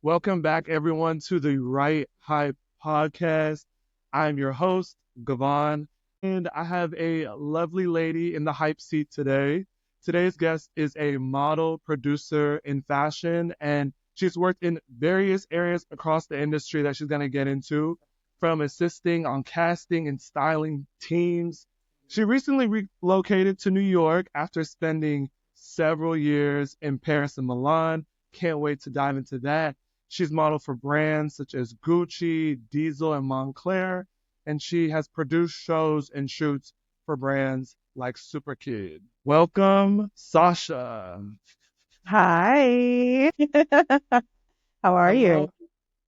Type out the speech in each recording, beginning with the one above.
Welcome back, everyone, to the Right Hype podcast. I'm your host, Gavon, and I have a lovely lady in the hype seat today. Today's guest is a model, producer in fashion, and she's worked in various areas across the industry that she's going to get into, from assisting on casting and styling teams. She recently relocated to New York after spending several years in Paris and Milan. Can't wait to dive into that. She's modeled for brands such as Gucci, Diesel, and Montclair, and she has produced shows and shoots for brands like Superkid. Welcome, Sasha. Hi. How are you? Hello.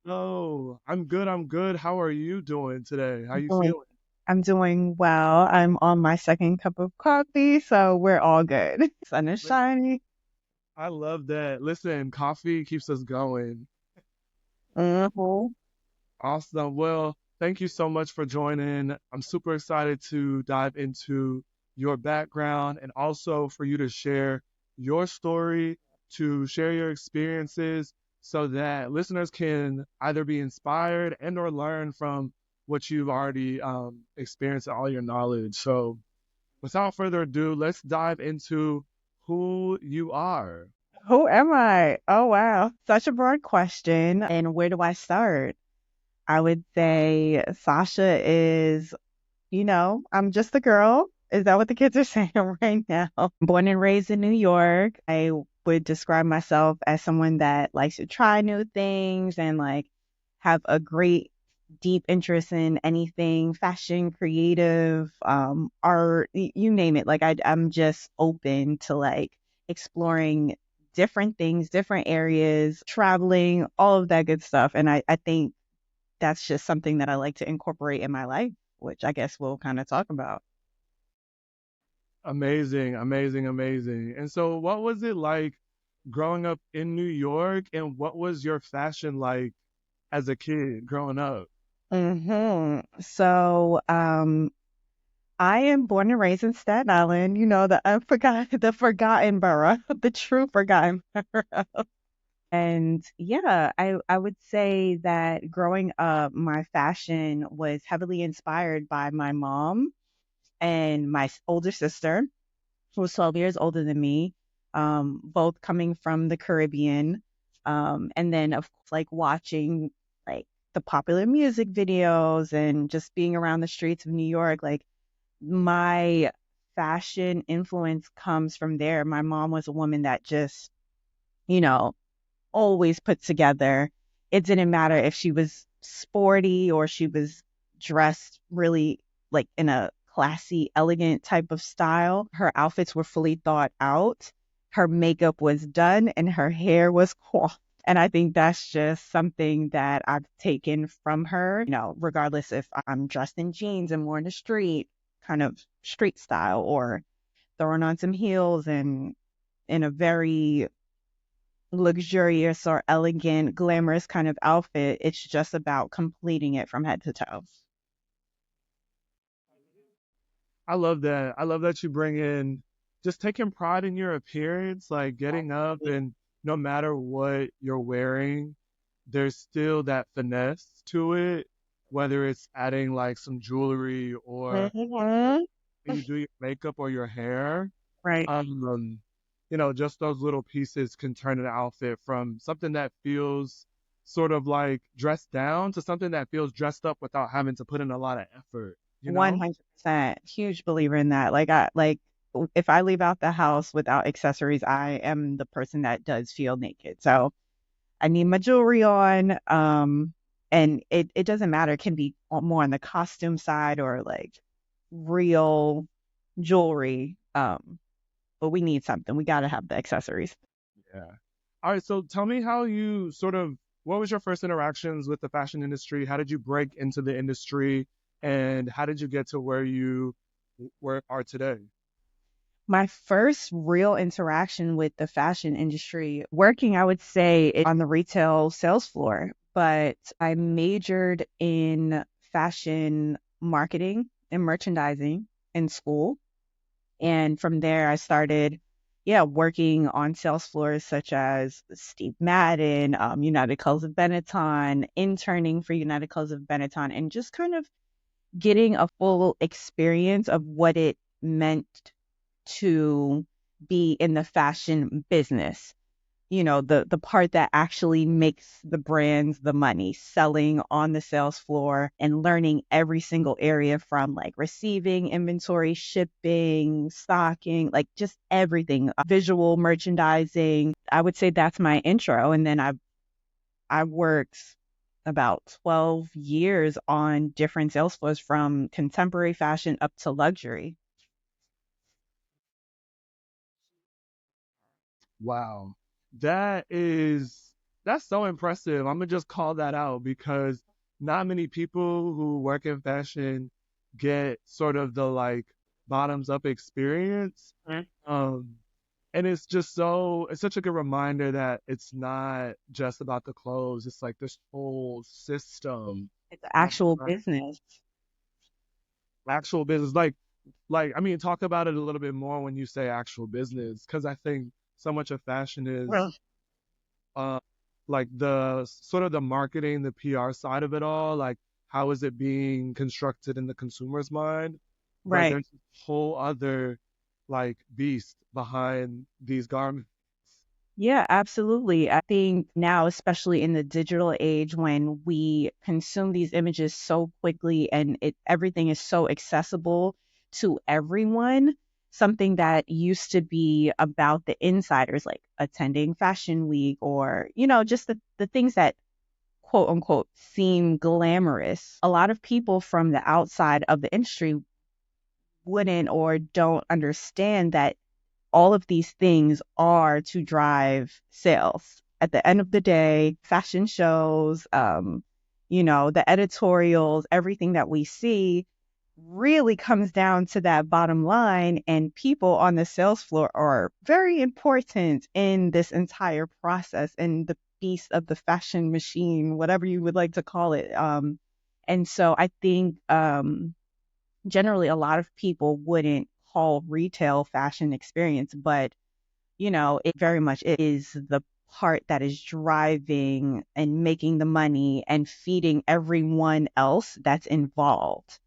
Hello. I'm good. I'm good. How are you doing today? How I'm you doing, feeling? I'm doing well. I'm on my second cup of coffee, so we're all good. Sun is shining. I love that. Listen, coffee keeps us going. Hmm. Awesome. Well, thank you so much for joining. I'm super excited to dive into your background and also for you to share your story, to share your experiences so that listeners can either be inspired and or learn from what you've already experienced and all your knowledge. So without further ado, let's dive into who you are. Who am I? Oh, wow. Such a broad question. And where do I start? I would say Sasha is, I'm just a girl. Is that what the kids are saying right now? Born and raised in New York. I would describe myself as someone that likes to try new things and like have a great deep interest in anything fashion, creative, art, you name it. Like I'm just open to like exploring different things, different areas, traveling, all of that good stuff. And I think that's just something that I like to incorporate in my life, which I guess we'll kind of talk about. Amazing, amazing, amazing. And so, what was it like growing up in New York, and what was your fashion like as a kid growing up? So, I am born and raised in Staten Island, the the forgotten borough, the true forgotten borough. And yeah, I would say that growing up, my fashion was heavily inspired by my mom and my older sister, who was 12 years older than me, both coming from the Caribbean. And then, of course, like watching like the popular music videos and just being around the streets of New York, like my fashion influence comes from there. My mom was a woman that just, you know, always put together. It didn't matter if she was sporty or she was dressed really like in a classy, elegant type of style. Her outfits were fully thought out. Her makeup was done and her hair was coiffed. And I think that's just something that I've taken from her, regardless if I'm dressed in jeans and more in the street, kind of street style, or throwing on some heels and in a very luxurious or elegant, glamorous kind of outfit. It's just about completing it from head to toe. I love that. I love that you bring in just taking pride in your appearance, like getting up and no matter what you're wearing, there's still that finesse to it, whether it's adding like some jewelry or Mhm. you do your makeup or your hair. Right. Um, just those little pieces can turn an outfit from something that feels sort of like dressed down to something that feels dressed up without having to put in a lot of effort, you know? 100%. Huge believer in that. If I leave out the house without accessories, I am the person that does feel naked. So I need my jewelry on. And it doesn't matter. It can be more on the costume side or like real jewelry. But we need something. We got to have the accessories. Yeah. All right, so tell me how you sort of what was your first interactions with the fashion industry? How did you break into the industry and how did you get to where you where are today? My first real interaction with the fashion industry, working, I would say, on the retail sales floor, but I majored in fashion marketing and merchandising in school. And from there, I started. yeah, working on sales floors such as Steve Madden, United Colors of Benetton, interning for United Colors of Benetton, and just kind of getting a full experience of what it meant to be in the fashion business. The part that actually makes the brands the money, selling on the sales floor and learning every single area from like receiving, inventory, shipping, stocking, like just everything, visual merchandising. I would say that's my intro. And then I worked about 12 years on different sales floors from contemporary fashion up to luxury. Wow. That is that's so impressive. I'm gonna just call that out because not many people who work in fashion get sort of the like bottoms up experience. Mm. Um and it's such a good reminder that it's not just about the clothes. It's like this whole system It's that's actual business. actual business. Like I mean, talk about it a little bit more when you say actual business, because I think so much of fashion is Well, uh, like the sort of the marketing, the PR side of it all. Like, how is it being constructed in the consumer's mind? But right. there's a whole other like beast behind these garments. Yeah, absolutely. I think now, especially in the digital age, when we consume these images so quickly and everything is so accessible to everyone, something that used to be about the insiders, like attending Fashion Week or, just the things that quote unquote seem glamorous. A lot of people from the outside of the industry wouldn't or don't understand that all of these things are to drive sales. At the end of the day, fashion shows, the editorials, everything that we see really comes down to that bottom line. And people on the sales floor are very important in this entire process and the beast of the fashion machine, whatever you would like to call it. And so I think generally a lot of people wouldn't call retail fashion experience, but it very much is the part that is driving and making the money and feeding everyone else that's involved.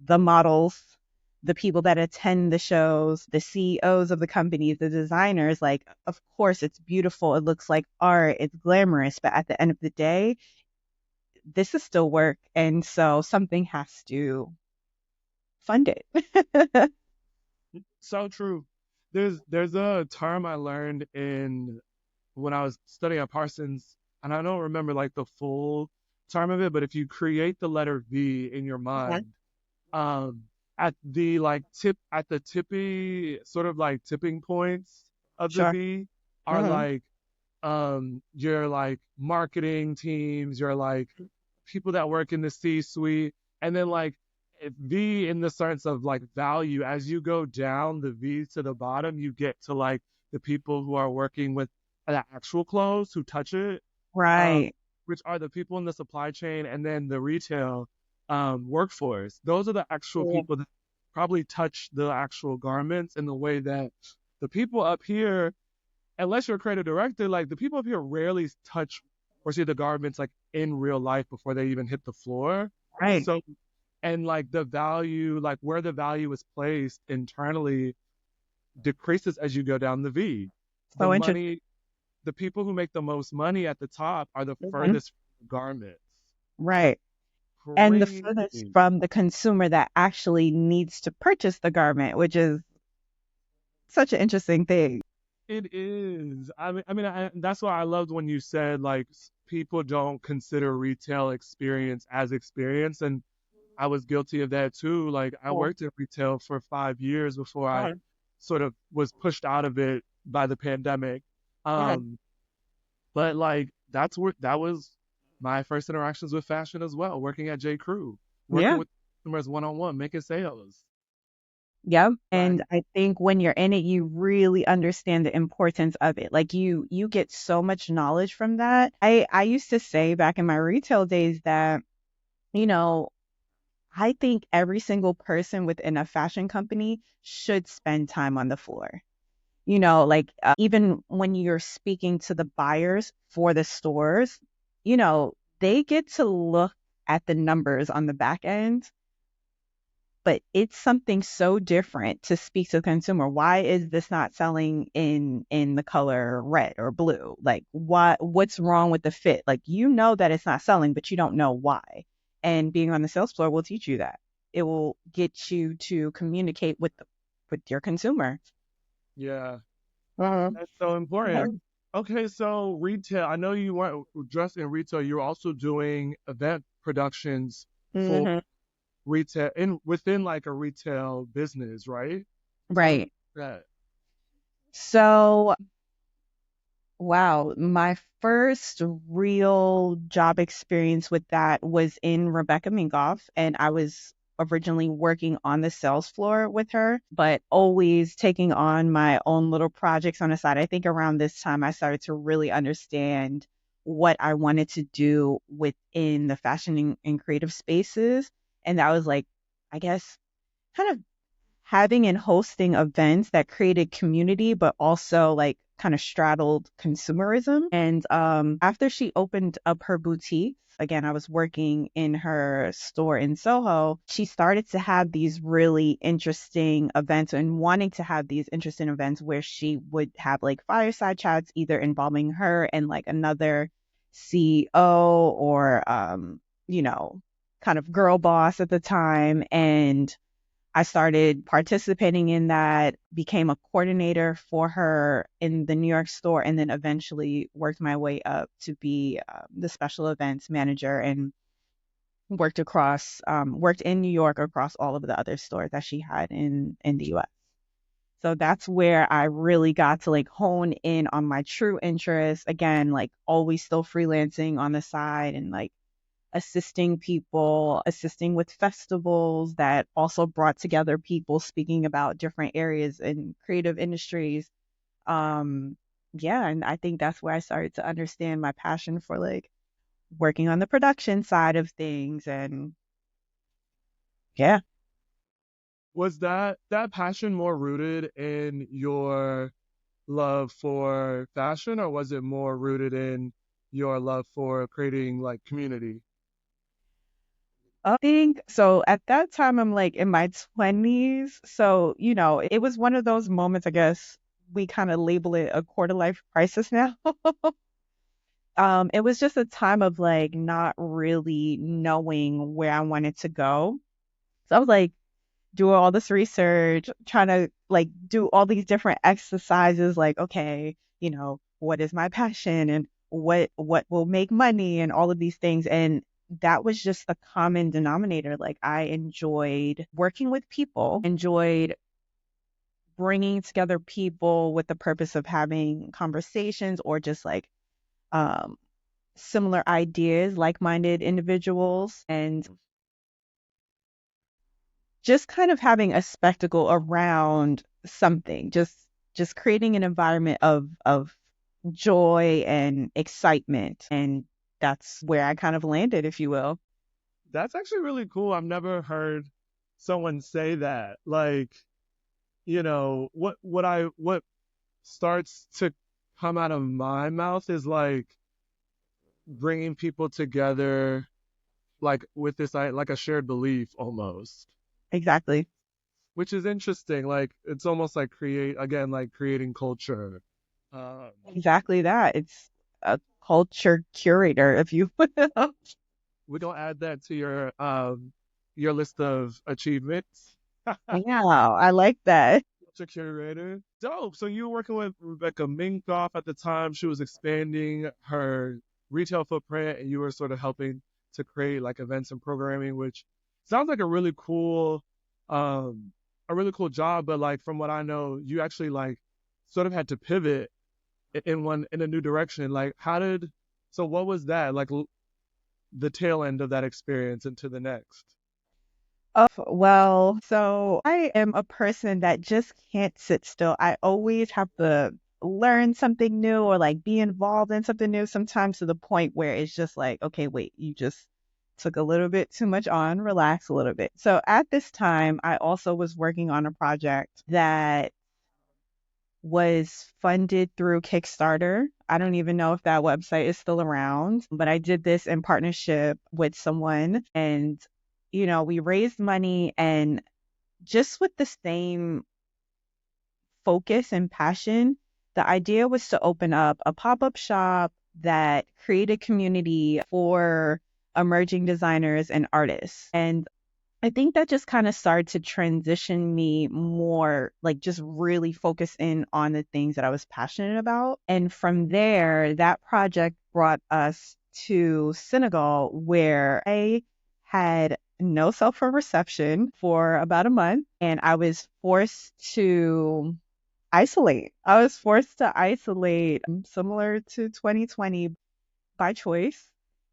The models, the people that attend the shows, the CEOs of the companies, the designers, like, of course, it's beautiful. It looks like art, it's glamorous, but at the end of the day, this is still work. And so something has to fund it. So true. There's a term I learned in when I was studying at Parsons, and I don't remember like the full term of it, but if you create the letter V in your Mhm. mind, um, at the like tip at the tippy sort of like tipping points of the Sure. V are Hmm. like your like marketing teams, your like people that work in the C-suite, and then like V in the sense of like value. As you go down the V to the bottom, you get to like the people who are working with the actual clothes, who touch it, um, Right. which are the people in the supply chain, and then the retail workforce. Those are the actual Yeah. people that probably touch the actual garments in the way that the people up here, unless you're a creative director, like the people up here rarely touch or see the garments like in real life before they even hit the floor. Right. So, and like the value, like where the value is placed internally decreases as you go down the V. The So interesting. money, the people who make the most money at the top are the Mhm. furthest from the garments. Right. And the Crazy. furthest from the consumer that actually needs to purchase the garment, which is such an interesting thing. It is. That's why I loved when you said like people don't consider retail experience as experience, and I was guilty of that too. Like I Yeah. worked in retail for 5 years before I Uh-huh. sort of was pushed out of it by the pandemic. Uh-huh. Um, but like that was my first interactions with fashion as well. Working at J. Crew, working Yeah. with customers one on one, making sales. Yeah. Like And I think when you're in it, you really understand the importance of it. Like you get so much knowledge from that. I used to say back in my retail days that, you know, I think every single person within a fashion company should spend time on the floor. like even when you're speaking to the buyers for the stores, they get to look at the numbers on the back end, but it's something so different to speak to the consumer. Why is this not selling in the color red or blue? Like what's wrong with the fit? Like that it's not selling, but you don't know why. And being on the sales floor will teach you that. It will get you to communicate with your consumer. Yeah, Uh-huh. that's so important. Okay, so retail. I know you weren't just in retail. You're also doing event productions for Hmm. retail in within like a retail business, right? Talk Right. about that. So, wow, my first real job experience with that was in Rebecca Minkoff, and I was originally working on the sales floor with her, but always taking on my own little projects on the side. I think around this time I started to really understand what I wanted to do within the fashion and creative spaces. And that was like, I guess, kind of having and hosting events that created community, but also like kind of straddled consumerism. And after she opened up her boutique, again, I was working in her store in Soho. She started to have these really interesting events and wanting to have these interesting events where she would have like fireside chats, either involving her and like another CEO or, kind of girl boss at the time. And I started participating in that, became a coordinator for her in the New York store, and then eventually worked my way up to be the special events manager and worked in New York across all of the other stores that she had in the US. So that's where I really got to like hone in on my true interests. Again, like always still freelancing on the side and like assisting people, assisting with festivals that also brought together people speaking about different areas in creative industries. Um, yeah, and I think that's where I started to understand my passion for like working on the production side of things. And yeah. Was that passion more rooted in your love for fashion, or was it more rooted in your love for creating like community? I think so. At that time, I'm like in my 20s. So, it was one of those moments, I guess we kind of label it a quarter life crisis now. It was just a time of like not really knowing where I wanted to go. So I was like doing all this research, trying to like do all these different exercises, like, okay, what is my passion and what will make money and all of these things. And that was just the common denominator. Like I enjoyed working with people, enjoyed bringing together people with the purpose of having conversations or just like um similar ideas, like-minded individuals, and just kind of having a spectacle around something, just creating an environment of joy and excitement. And that's where I kind of landed, if you will. That's actually really cool. I've never heard someone say that. Like, what starts to come out of my mouth is like bringing people together, like with this, like a shared belief almost, Exactly. which is interesting. Like, it's almost like like creating culture. Um, Exactly that. It's a culture curator, if you will. we're gonna add that to your list of achievements. Yeah, I like that. Culture curator. Dope. So you were working with Rebecca Minkoff at the time. She was expanding her retail footprint, and you were sort of helping to create like events and programming, which sounds like um, a really cool job. But like from what I know, you actually like sort of had to pivot in a new direction. Like, so what was that like the tail end of that experience into the next? Oh, well, so I am a person that just can't sit still. I always have to learn something new or like be involved in something new, sometimes to the point where it's just like, okay, wait, you just took a little bit too much on, relax a little bit. So at this time, I also was working on a project that was funded through Kickstarter. I don't even know if that website is still around, but I did this in partnership with someone, and we raised money, and just with the same focus and passion, the idea was to open up a pop-up shop that created community for emerging designers and artists. And I think that just kind of started to transition me more, like just really focus in on the things that I was passionate about. And from there, that project brought us to Senegal, where I had no cell phone reception for about a month, and I was forced to isolate. I was forced to isolate, similar to 2020, by choice,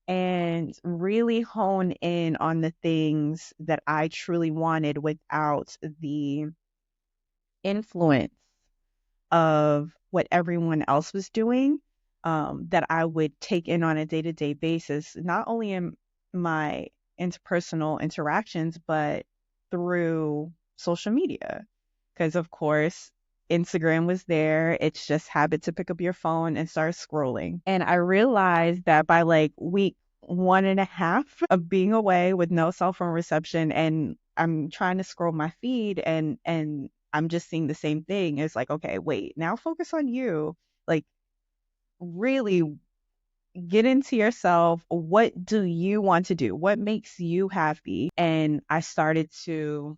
and really hone in on the things that I truly wanted without the influence of what everyone else was doing, that I would take in on a day to day basis, not only in my interpersonal interactions, but through social media. Because, of course, Instagram was there. It's just habit to pick up your phone and start scrolling. And I realized that by like week 1.5 of being away with no cell phone reception, and I'm trying to scroll my feed, and I'm just seeing the same thing. It's like, okay, wait, now focus on you. Like, really get into yourself. What do you want to do? What makes you happy? And I started to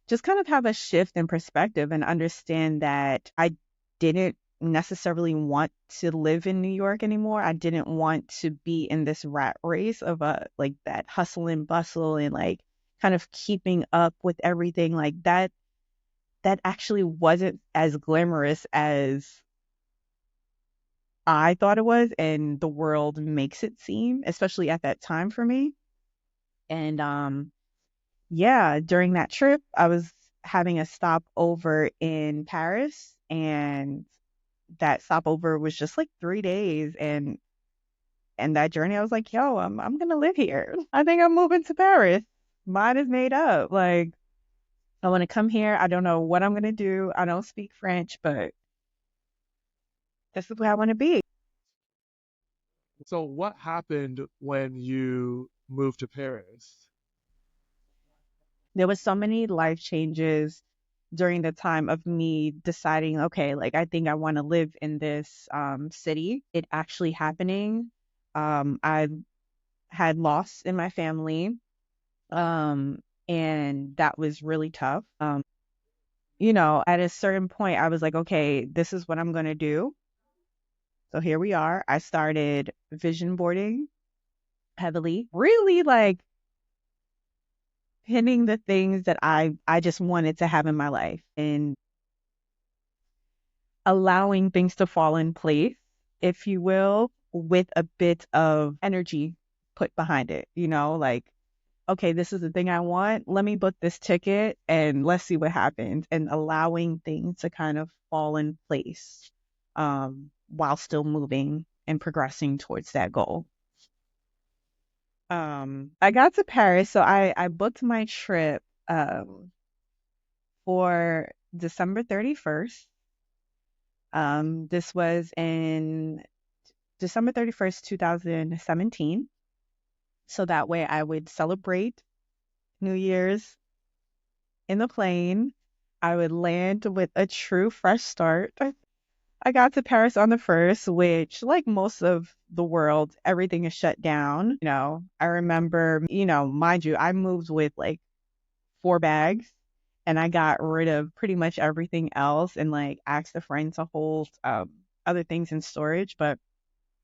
just kind of have a shift in perspective and understand that I didn't necessarily want to live in New York anymore. I didn't want to be in this rat race of like that hustle and bustle and like kind of keeping up with everything like that. That actually wasn't as glamorous as I thought it was, and the world makes it seem, especially at that time for me. And yeah, during that trip, I was having a stopover in Paris, and that stopover was just like 3 days. And that journey, I was like, yo, I'm gonna live here. I think I'm moving to Paris. Mine is made up. Like, I want to come here. I don't know what I'm gonna do. I don't speak French, but this is where I want to be. So what happened when you moved to Paris? There was so many life changes during the time of me deciding, okay, like I think I want to live in this city. It actually happening. I had loss in my family, um, and that was really tough. At a certain point, I was like, okay, this is what I'm going to do. So here we are. I started vision boarding heavily, really like pinning the things that I just wanted to have in my life and allowing things to fall in place, if you will, with a bit of energy put behind it, like, okay, this is the thing I want. Let me book this ticket and let's see what happens. And allowing things to kind of fall in place, while still moving and progressing towards that goal. I got to Paris, so I booked my trip for December 31st. This was in December 31st, 2017. So that way I would celebrate New Year's in the plane. I would land with a true fresh start. I got to Paris on the first, which, like most of the world, everything is shut down. I remember, mind you, I moved with like 4 bags, and I got rid of pretty much everything else and like asked a friend to hold other things in storage. But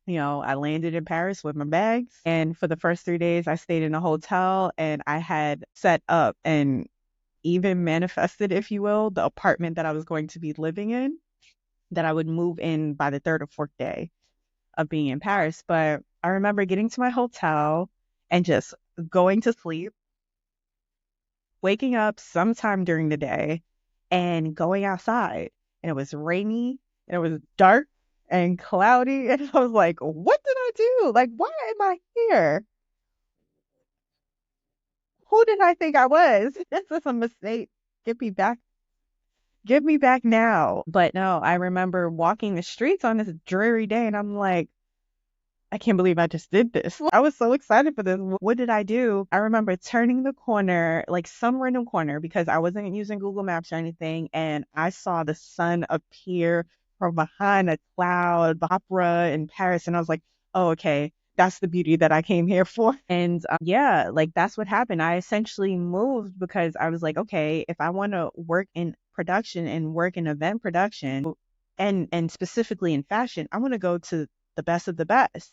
I landed in Paris with my bags. And for the first 3 days, I stayed in a hotel, and I had set up and even manifested, if you will, the apartment that I was going to be living in, that I would move in by the third or fourth day of being in Paris. But I remember getting to my hotel and just going to sleep, waking up sometime during the day, and going outside. And it was rainy, and it was dark and cloudy. And I was like, what did I do? Like, why am I here? Who did I think I was? This is a mistake. Get me back. Give me back now. But no, I remember walking the streets on this dreary day and I'm like, I can't believe I just did this. I was so excited for this. What did I do? I remember turning the corner, like some random corner, because I wasn't using Google Maps or anything, and I saw the sun appear from behind a cloud, opera in Paris, and I was like, oh, okay. That's the beauty that I came here for. And yeah, like that's what happened. I essentially moved because I was like, okay, if I want to work in production and work in event production and specifically in fashion, I want to go to the best of the best.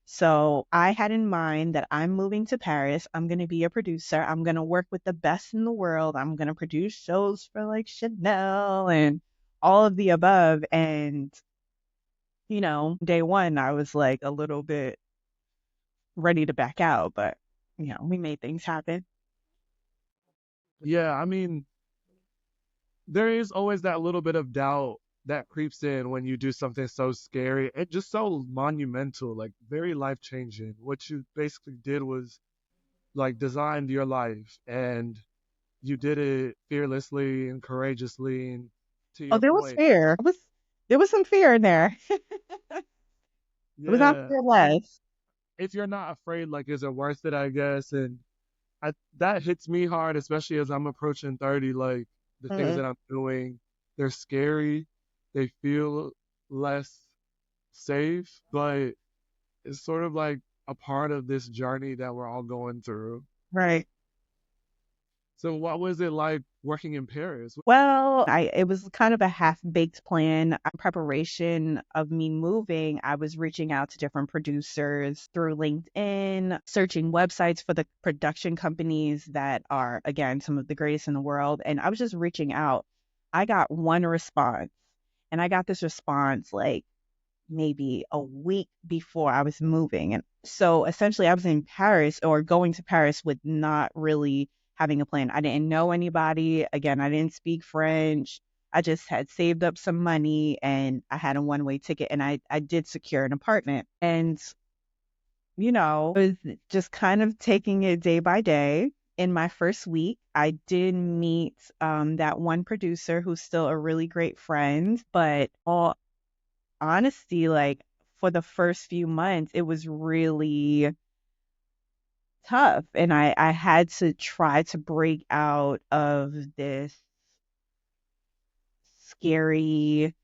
So I had in mind that I'm moving to Paris. I'm going to be a producer. I'm going to work with the best in the world. I'm going to produce shows for like Chanel and all of the above. And, day one, I was like a little bit ready to back out, but, we made things happen. Yeah, I mean, there is always that little bit of doubt that creeps in when you do something so scary and just so monumental, like very life changing. What you basically did was like designed your life, and you did it fearlessly and courageously. And to Oh, your there was point, fear. There was some fear in there. It was not yeah, I mean, fearless. if you're not afraid, like, is it worth it? I guess, and that hits me hard, especially as I'm approaching 30. Like the things Mm, that I'm doing, they're scary. They feel less safe, but it's sort of like a part of this journey that we're all going through. right. So, what was it like working in Paris? Well, it was kind of a half-baked plan. Preparation of me moving, I was reaching out to different producers through LinkedIn, searching websites for the production companies that are, again, some of the greatest in the world. And I was just reaching out. I got one response, and I got this response like maybe a week before I was moving. And so essentially, I was in Paris or going to Paris with not really having a plan. I didn't know anybody. Again, I didn't speak French. I just had saved up some money and I had a one-way ticket and I did secure an apartment. And, I was just kind of taking it day by day. In my first week, I did meet that one producer who's still a really great friend, but all honesty, like for the first few months, it was really tough. And I had to try to break out of this scary,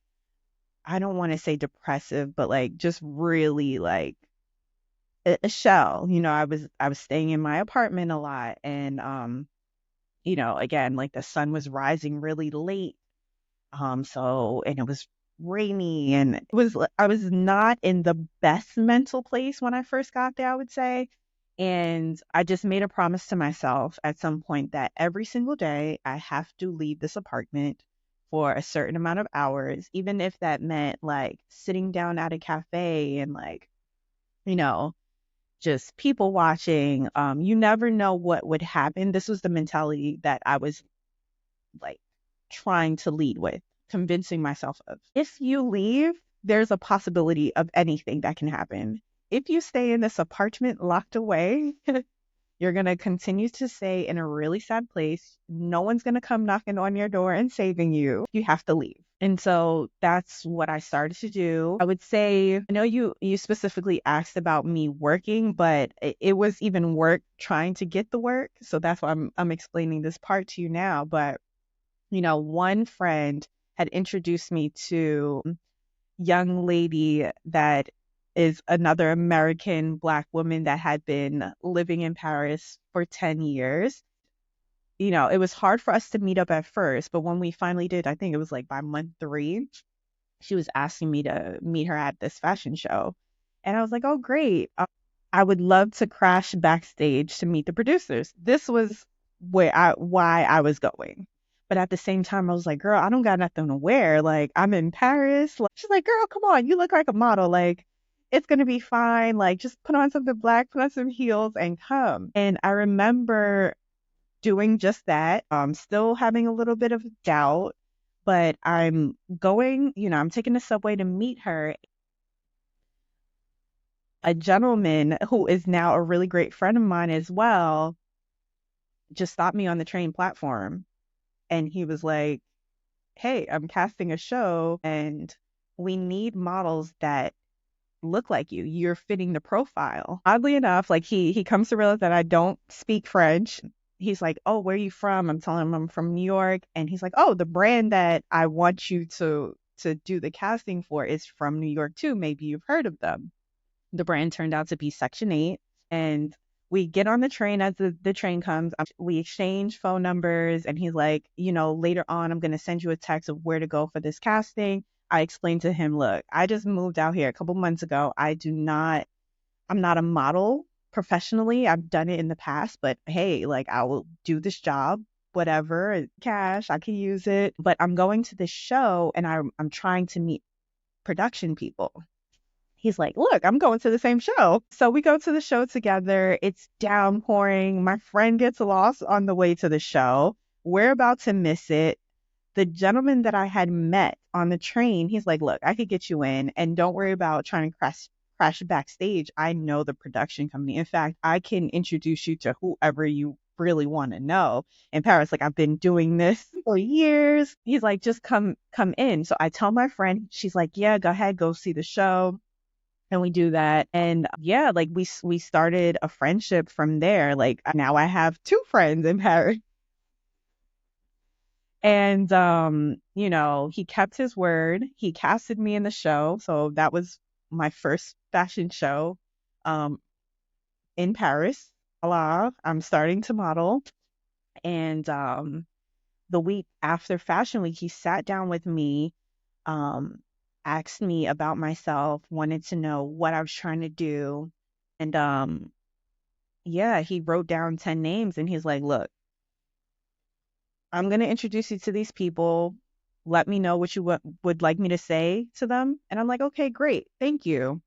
I don't want to say depressive, but like just really like a shell. I was staying in my apartment a lot and again, like the sun was rising really late. And it was rainy and I was not in the best mental place when I first got there, I would say. And I just made a promise to myself at some point that every single day I have to leave this apartment for a certain amount of hours, even if that meant like sitting down at a cafe and like, you know, just people watching. You never know what would happen. This was the mentality that I was like trying to lead with, convincing myself of. If you leave, there's a possibility of anything that can happen. If you stay in this apartment locked away, you're going to continue to stay in a really sad place. No one's going to come knocking on your door and saving you. You have to leave. And so that's what I started to do. I would say, I know you specifically asked about me working, but it was even work trying to get the work. So that's why I'm explaining this part to you now. But one friend had introduced me to a young lady that is another American Black woman that had been living in Paris for 10 years. It was hard for us to meet up at first, but when we finally did, I think it was like by month three, she was asking me to meet her at this fashion show. And I was like, oh, great. I would love to crash backstage to meet the producers. This was why I was going. But at the same time, I was like, girl, I don't got nothing to wear. Like, I'm in Paris. Like, she's like, girl, come on. You look like a model. Like, it's going to be fine. Like, just put on something black, put on some heels and come. And I remember doing just that. Still having a little bit of doubt, but I'm going, I'm taking the subway to meet her. A gentleman who is now a really great friend of mine as well just stopped me on the train platform and he was like, hey, I'm casting a show and we need models that look like you. You're fitting the profile. Oddly enough, like he comes to realize that I don't speak French. He's like, "Oh, where are you from?" I'm telling him I'm from New York, and he's like, "Oh, the brand that I want you to do the casting for is from New York too. Maybe you've heard of them." The brand turned out to be Section 8, and we get on the train as the train comes. We exchange phone numbers, and he's like, later on, I'm going to send you a text of where to go for this casting. I explained to him, look, I just moved out here a couple months ago. I'm not a model professionally. I've done it in the past, but hey, like I will do this job, whatever, cash, I can use it. But I'm going to this show and I'm trying to meet production people. He's like, look, I'm going to the same show. So we go to the show together. It's downpouring. My friend gets lost on the way to the show. We're about to miss it. The gentleman that I had met on the train, he's like, look, I could get you in and don't worry about trying to crash backstage. I know the production company. In fact, I can introduce you to whoever you really want to know in Paris. Like I've been doing this for years. He's like, just come in. So I tell my friend, she's like, yeah, go ahead, go see the show, and we do that. And yeah, like we started a friendship from there. Like now I have two friends in Paris. And he kept his word. He casted me in the show. So that was my first fashion show um in Paris. Voila, I'm starting to model. And the week after Fashion Week, he sat down with me, um, asked me about myself, wanted to know what I was trying to do. And yeah, he wrote down 10 names and he's like, look, I'm going to introduce you to these people. Let me know what you would like me to say to them. And I'm like, okay, great. Thank you.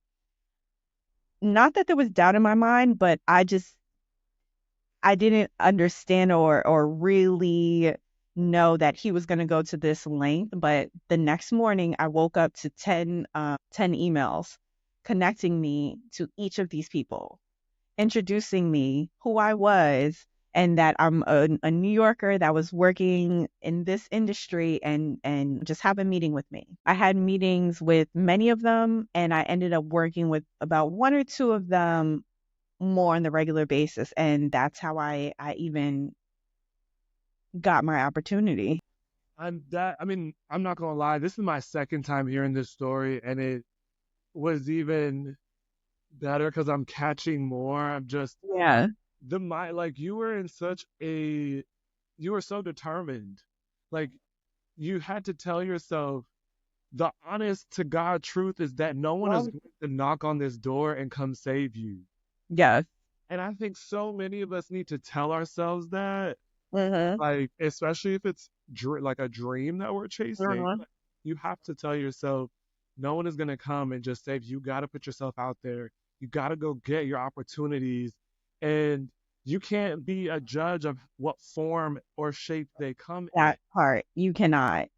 Not that there was doubt in my mind, but I didn't understand or really know that he was going to go to this length. But the next morning, I woke up to 10 emails connecting me to each of these people, introducing me, who I was, and that I'm a New Yorker that was working in this industry and just have a meeting with me. I had meetings with many of them, and I ended up working with about one or two of them more on the regular basis. And that's how I even got my opportunity. I'm not gonna lie, this is my second time hearing this story, and it was even better because I'm catching more. I'm just Yeah. the my like you were in such a you were so determined. Like you had to tell yourself the honest to God truth is that no one is Well, going to knock on this door and come save you. yes. And I think so many of us need to tell ourselves that, Mm-hmm. like, especially if it's like a dream that we're chasing, Mm-hmm. like, you have to tell yourself, no one is going to come and just save you. You got to put yourself out there. You got to go get your opportunities. And you can't be a judge of what form or shape they come in. That part you cannot.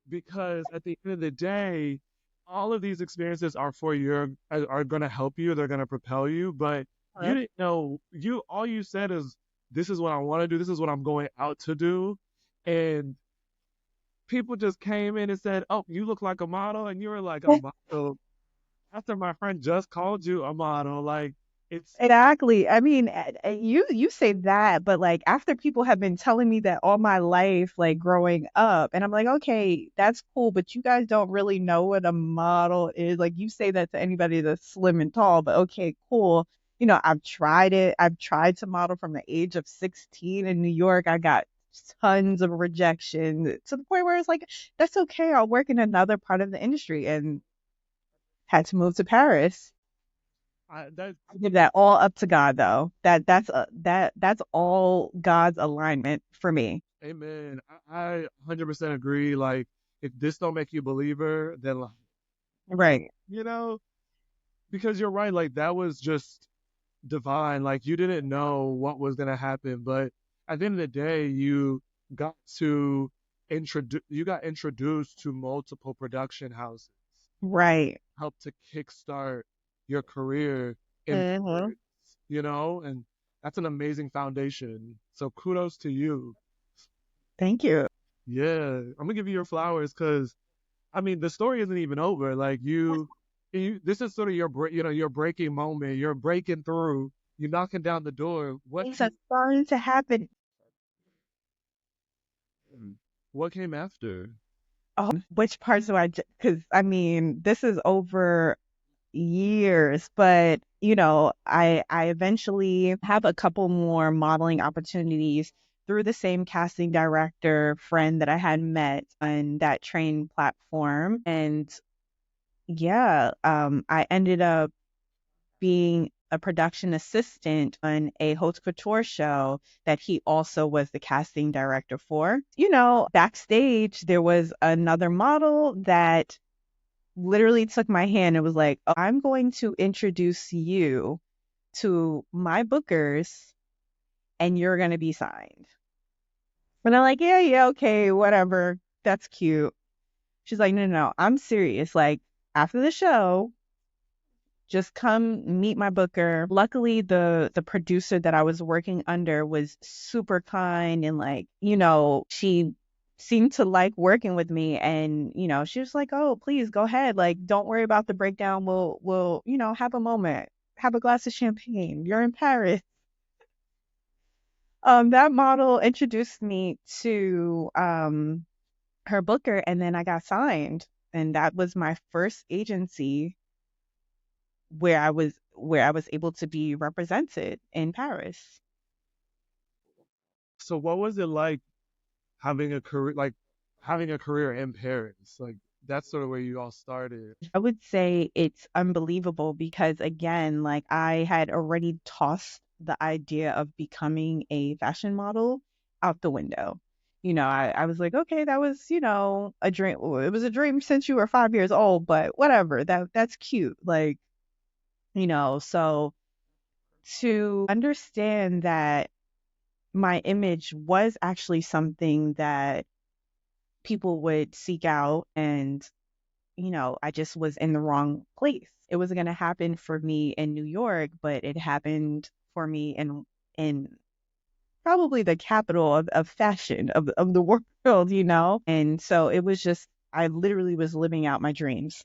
Because at the end of the day, all of these experiences are for your are going to help you. They're going to propel you. But you Mhm. didn't know. You all you said is, "This is what I want to do. This is what I'm going out to do," and people just came in and said, "Oh, you look like a model," and you were like a model after my friend just called you a model. Like it's Exactly. I mean, you say that, but like after people have been telling me that all my life, like growing up, and I'm like, okay, that's cool, but you guys don't really know what a model is. Like you say that to anybody that's slim and tall, but okay, cool. I've tried it. I've tried to model from the age of 16 in New York. I got tons of rejection to the point where it's like, that's okay. I'll work in another part of the industry and had to move to Paris. that. I give that all up to God though. That's all God's alignment for me. Amen. I 100% agree. Like if this don't make you a believer, then like, Right. you know, because you're right. Like that was just divine. Like you didn't know what was gonna happen, but at the end of the day, got to you got introduced to multiple production houses, Right. helped to kickstart your career in Hmm. Paris, and that's an amazing foundation. So kudos to you. Thank you. Yeah, I'm gonna give you your flowers because I mean the story isn't even over. Like this is sort of your your breaking moment. You're breaking through. You're knocking down the door. Things are starting to happen. What came after? Oh, which parts do I? Because I mean, this is over years, but I eventually have a couple more modeling opportunities through the same casting director friend that I had met on that train platform. And yeah, I ended up being a production assistant on a haute couture show that he also was the casting director for. Backstage, there was another model that literally took my hand and was like, "Oh, I'm going to introduce you to my bookers and you're going to be signed." And I'm like, "Yeah, yeah, okay, whatever. That's cute." She's like, "No, no, no, I'm serious. Like, after the show, just come meet my booker." Luckily, the producer that I was working under was super kind and like, she seemed to like working with me and, she was like, "Oh, please go ahead. Like, don't worry about the breakdown. We'll, have a moment. Have a glass of champagne. You're in Paris." That model introduced me to her booker and then I got signed. And that was my first agency where I was able to be represented in Paris. So what was it like having a career in Paris? Like that's sort of where you all started. I would say it's unbelievable because again, like I had already tossed the idea of becoming a fashion model out the window. I was like, okay, that was, a dream. Well, it was a dream since you were 5 years old, but whatever. That's cute. Like, so to understand that my image was actually something that people would seek out and I just was in the wrong place. It was going to happen for me in New York, but it happened for me in probably the capital of fashion of the world, and so it was just I literally was living out my dreams.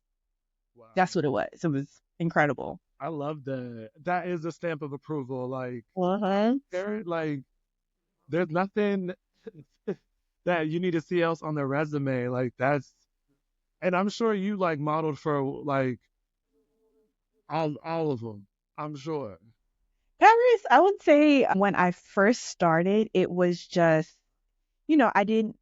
That's Wow. what it was. It was incredible. I love that. That is a stamp of approval. Like Uh-huh. there's nothing that you need to see else on their resume. Like that's and I'm sure you like modeled for like all of them. I'm sure. Paris, I would say when I first started, it was just, I didn't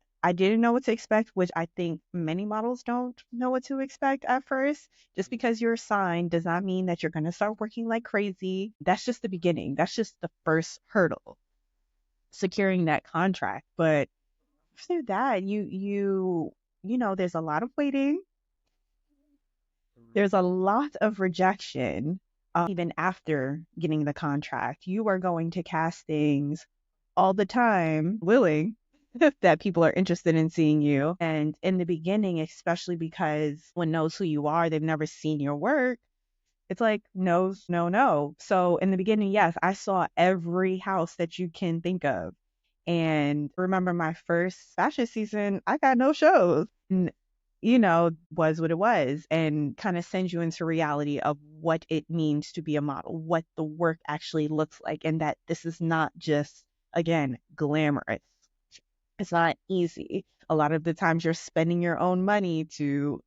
know what to expect, which I think many models don't know what to expect at first. Just because you're signed does not mean that you're going to start working like crazy. That's just the beginning. That's just the first hurdle, securing that contract. But after that, there's a lot of waiting. There's a lot of rejection, even after getting the contract. You are going to castings all the time, willing that people are interested in seeing you. And in the beginning, especially because one knows who you are, they've never seen your work. It's like no, no, no. So in the beginning, yes, I saw every house that you can think of. And remember my first fashion season, I got no shows. And, was what it was and kind of sends you into reality of what it means to be a model, what the work actually looks like, and that this is not just, again, glamorous. It's not easy. A lot of the times you're spending your own money to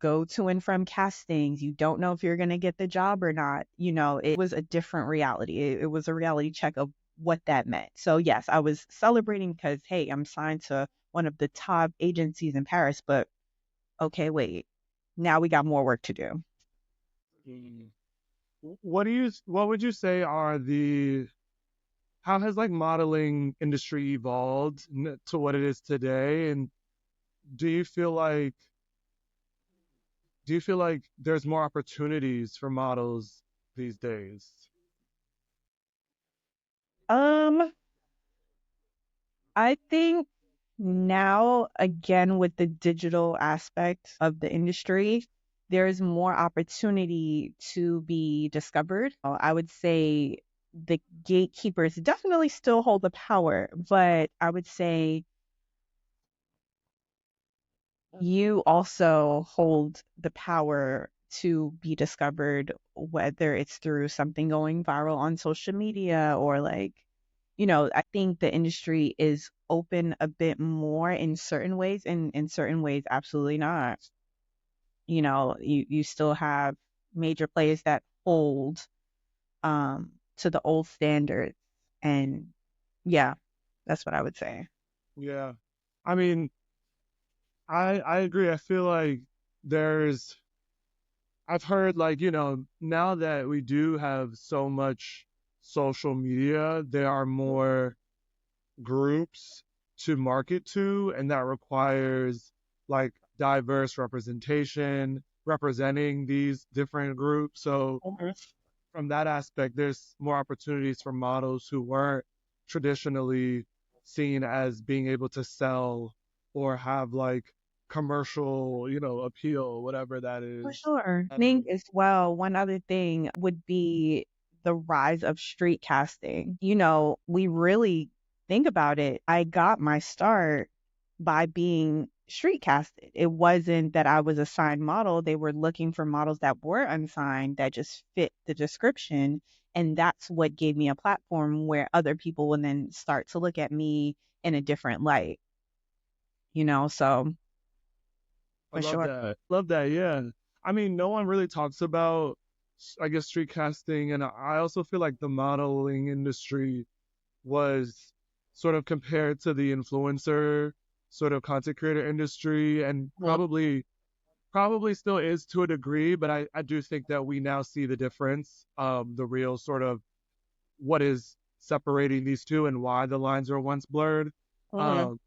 go to and from castings. You don't know if you're going to get the job or not. It was a different reality. It was a reality check of what that meant. So, yes, I was celebrating because, hey, I'm signed to one of the top agencies in Paris, but okay, wait, now we got more work to do. Mm. What would you say are the how has like modeling industry evolved to what it is today and do you feel like do you feel like there's more opportunities for models these days? Um, I think now, again, with the digital aspect of the industry, there is more opportunity to be discovered. I would say the gatekeepers definitely still hold the power, but I would say you also hold the power to be discovered, whether it's through something going viral on social media or like, I think the industry is open a bit more in certain ways, and in certain ways, absolutely not. You still have major players that hold to the old standards. And yeah, that's what I would say. Yeah. I mean, I agree. I feel like there's I've heard like, now that we do have so much social media, there are more groups to market to, and that requires like diverse representation, representing these different groups. So Mhm. from that aspect, there's more opportunities for models who weren't traditionally seen as being able to sell or have like commercial, appeal, whatever that For is. sure. I Um, think as well, one other thing would be the rise of street casting. We really think about it. I got my start by being street casted. It wasn't that I was a signed model. They were looking for models that were unsigned that just fit the description. And that's what gave me a platform where other people would then start to look at me in a different light, so I for love sure. that. Love that. Yeah. I mean, no one really talks about, I guess, street casting, and I also feel like the modeling industry was sort of compared to the influencer sort of content creator industry, and probably still is to a degree, but I do think that we now see the difference, the real sort of what is separating these two and why the lines were once blurred. Mhm. Um,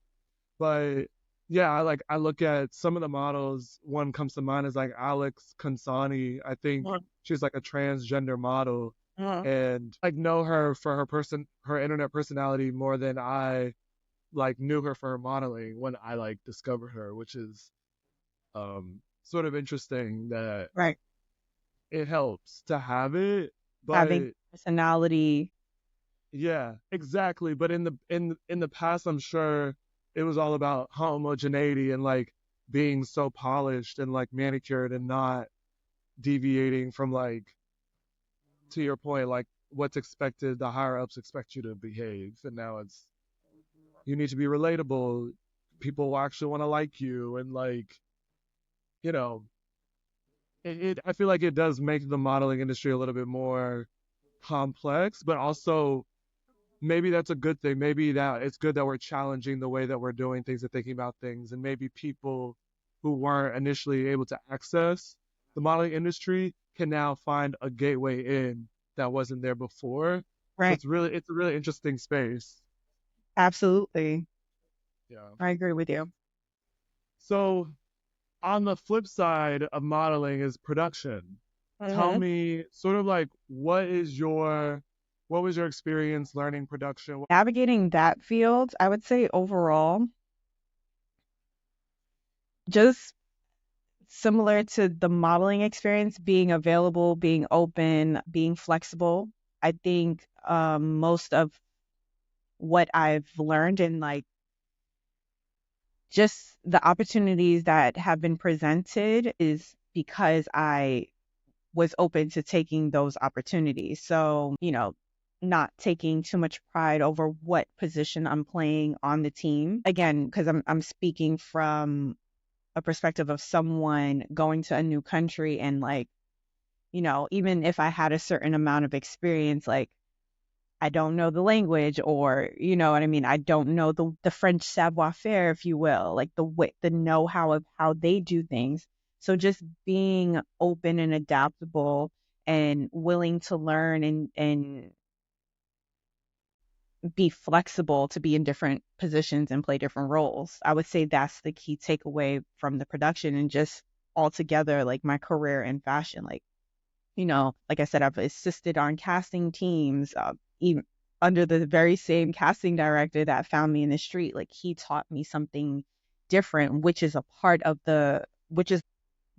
but yeah, I look at some of the models. One comes to mind is like Alex Consani. I think Mhm. she's like a transgender model, Mhm. and like know her for her internet personality more than I like knew her for her modeling when I like discovered her, which is sort of interesting that Right. it helps to have it, Having but personality. yeah, exactly. But in the past, I'm sure it was all about homogeneity and like being so polished and like manicured and not deviating from like, to your point, like what's expected, the higher ups expect you to behave. And now it's you need to be relatable. People actually want to like you, and like, you know, I feel like it does make the modeling industry a little bit more complex, but also maybe that's a good thing. Maybe that it's good that we're challenging the way that we're doing things and thinking about things. And maybe people who weren't initially able to access the modeling industry can now find a gateway in that wasn't there before. So Right. it's a really interesting space. Absolutely. Yeah. I agree with you. So on the flip side of modeling is production. Tell Hmm. me sort of like what was your experience learning production? Navigating that field, I would say overall, just similar to the modeling experience, being available, being open, being flexible. I think most of what I've learned and like just the opportunities that have been presented is because I was open to taking those opportunities. So, not taking too much pride over what position I'm playing on the team. Again, because I'm speaking from a perspective of someone going to a new country and like, even if I had a certain amount of experience, like I don't know the language, or you know what I mean, I don't know the French savoir faire, if you will, like the know-how of how they do things. So just being open and adaptable and willing to learn and be flexible to be in different positions and play different roles. I would say that's the key takeaway from the production and just altogether like my career in fashion. Like, like I said, I've assisted on casting teams, even under the very same casting director that found me in the street. Like he taught me something different, which is a part of which is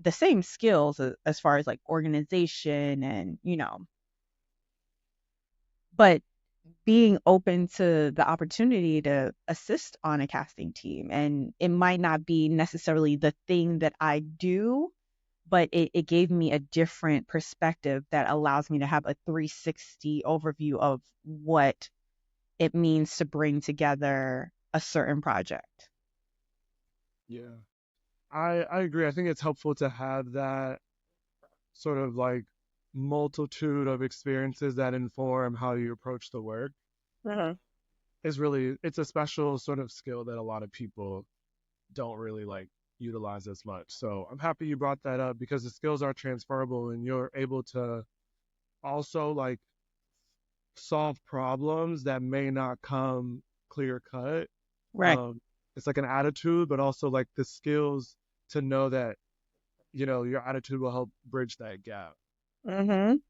the same skills as far as like organization and, but being open to the opportunity to assist on a casting team. And it might not be necessarily the thing that I do, but it gave me a different perspective that allows me to have a 360 overview of what it means to bring together a certain project. Yeah. I agree. I think it's helpful to have that sort of like multitude of experiences that inform how you approach the work. Mhm. It's a special sort of skill that a lot of people don't really like utilize as much. So I'm happy you brought that up because the skills are transferable and you're able to also like solve problems that may not come clear cut. Right. Um, it's like an attitude, but also like the skills to know that, your attitude will help bridge that gap. Mm-hmm. So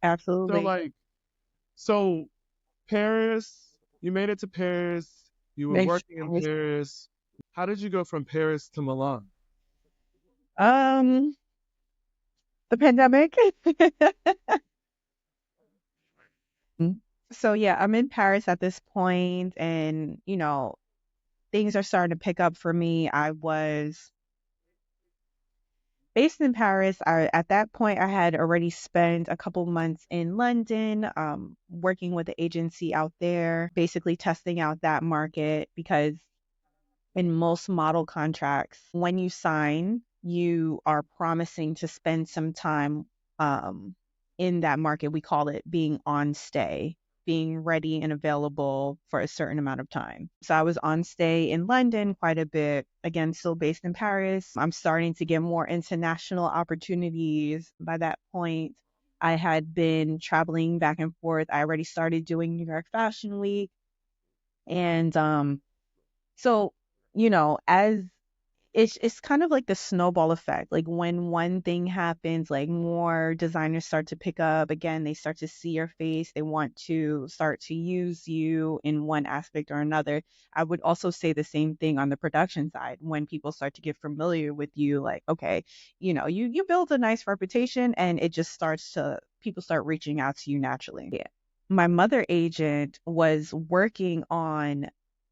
Absolutely. like, so Paris, you made it to Paris, you were Make working in sure. Paris. How did you go from Paris to Milan? Um, the pandemic. Mm. So yeah, I'm in Paris at this point, and things are starting to pick up for me. I was based in Paris. At that point, I had already spent a couple months in London, working with the agency out there, basically testing out that market because in most model contracts, when you sign, you are promising to spend some time um, in that market. We call it being on stay, being ready and available for a certain amount of time. So I was on stay in London quite a bit, again, still based in Paris. I'm starting to get more international opportunities by that point. I had been traveling back and forth. I already started doing New York Fashion Week. And so, as it's kind of like the snowball effect. Like when one thing happens, like more designers start to pick up again, they start to see your face, they want to start to use you in one aspect or another. I would also say the same thing on the production side. When people start to get familiar with you, like, okay, you build a nice reputation and it just starts to people start reaching out to you naturally. Yeah. My mother agent was working on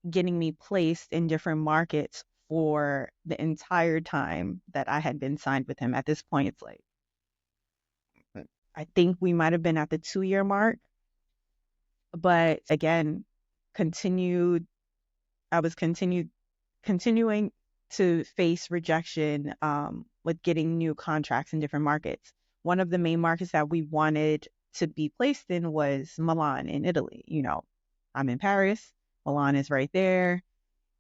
getting me placed in different markets for the entire time that I had been signed with him. At this point, it's like, I think we might have been at the 2 year mark, but again, continued, I was continuing to face rejection with getting new contracts in different markets. One of the main markets that we wanted to be placed in was Milan in Italy. I'm in Paris, Milan is right there.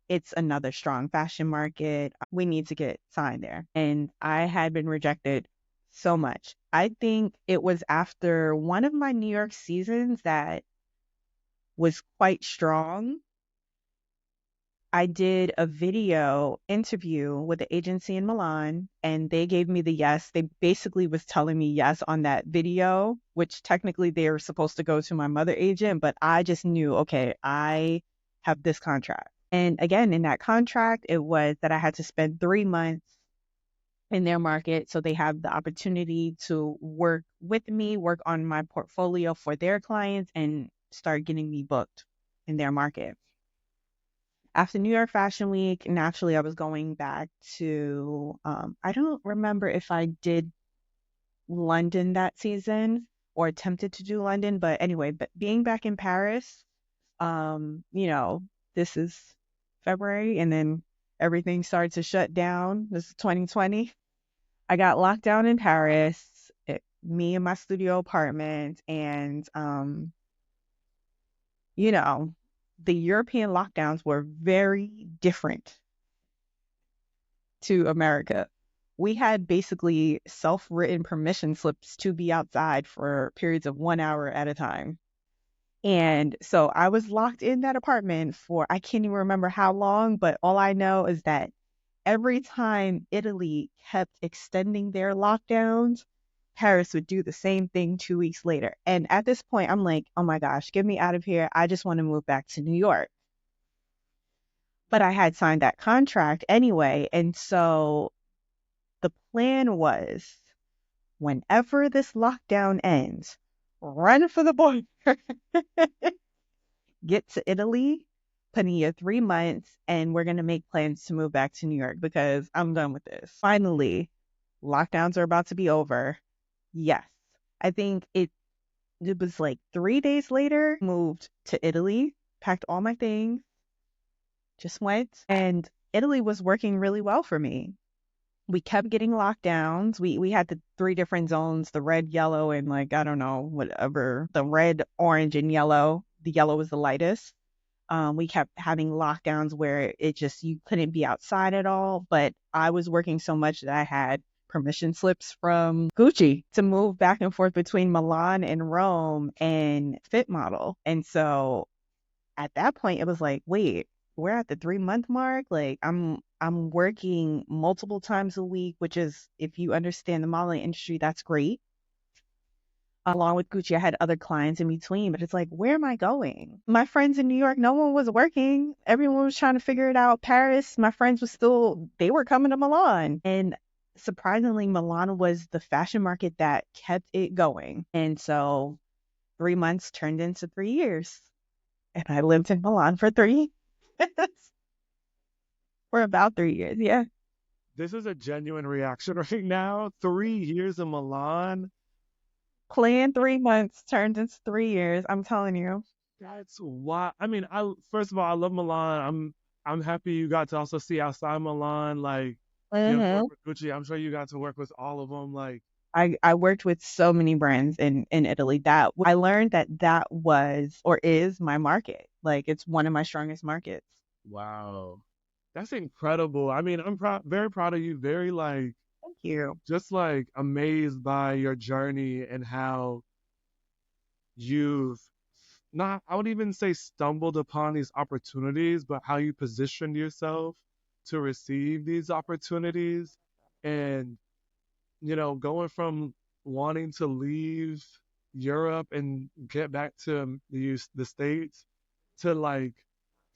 It's another strong fashion market. We need to get signed there. And I had been rejected so much. I think it was after one of my New York seasons that was quite strong. I did a video interview with the agency in Milan and they gave me the yes. They basically was telling me yes on that video, which technically they were supposed to go to my mother agent, but I just knew, okay, I have this contract. And again, in that contract, it was that I had to spend 3 months in their market. So they have the opportunity to work with me, work on my portfolio for their clients, and start getting me booked in their market. After New York Fashion Week, naturally, I was going back to, I don't remember if I did London that season or attempted to do London, but anyway, but being back in Paris, um, you know, this is February and then everything started to shut down. This is 2020. I got locked down in Paris, me and my studio apartment, and you know, the European lockdowns were very different to America. We had basically self-written permission slips to be outside for periods of 1 hour at a time. And so I was locked in that apartment for I can't even remember how long, but all I know is that every time Italy kept extending their lockdowns, Paris would do the same thing 2 weeks later. And at this point, I'm like, oh my gosh, get me out of here. I just want to move back to New York. But I had signed that contract anyway. And so the plan was whenever this lockdown ends, run for the border. get to Italy, put in your 3 months, and we're going to make plans to move back to New York because I'm done with this. Finally, lockdowns are about to be over. Yes. I think it was like 3 days later, moved to Italy, packed all my things, just went. And Italy was working really well for me. We kept getting lockdowns. We had the three different zones, the red, yellow, and like, I don't know, whatever. The red, orange, and yellow. The yellow was the lightest. We kept having lockdowns where it just, you couldn't be outside at all. But I was working so much that I had permission slips from Gucci to move back and forth between Milan and Rome and fit model. And so at that point it was like, wait, we're at the 3 month mark. Like I'm working multiple times a week, which is, if you understand the modeling industry, that's great. Along with Gucci, I had other clients in between, but it's like, where am I going? My friends in New York, no one was working. Everyone was trying to figure it out. Paris, my friends were still, they were coming to Milan. And surprisingly, Milan was the fashion market that kept it going. And so 3 months turned into 3 years. And I lived in Milan for for about 3 years. Yeah. This is a genuine reaction right now. 3 years in Milan. Planned 3 months turned into 3 years. I'm telling you. That's why. I mean, I first of all, I love Milan. I'm happy you got to also see outside Milan. Like, you know, work Hmm. with Gucci. I'm sure you got to work with all of them. Like, I worked with so many brands in Italy that I learned that that was or is my market. Like it's one of my strongest markets. wow, that's incredible. I mean, I'm proud, very proud of you. Very like, Thank you. just like amazed by your journey and how you've not, I would even say stumbled upon these opportunities, but how you positioned yourself to receive these opportunities. And, you know, going from wanting to leave Europe and get back to the States to like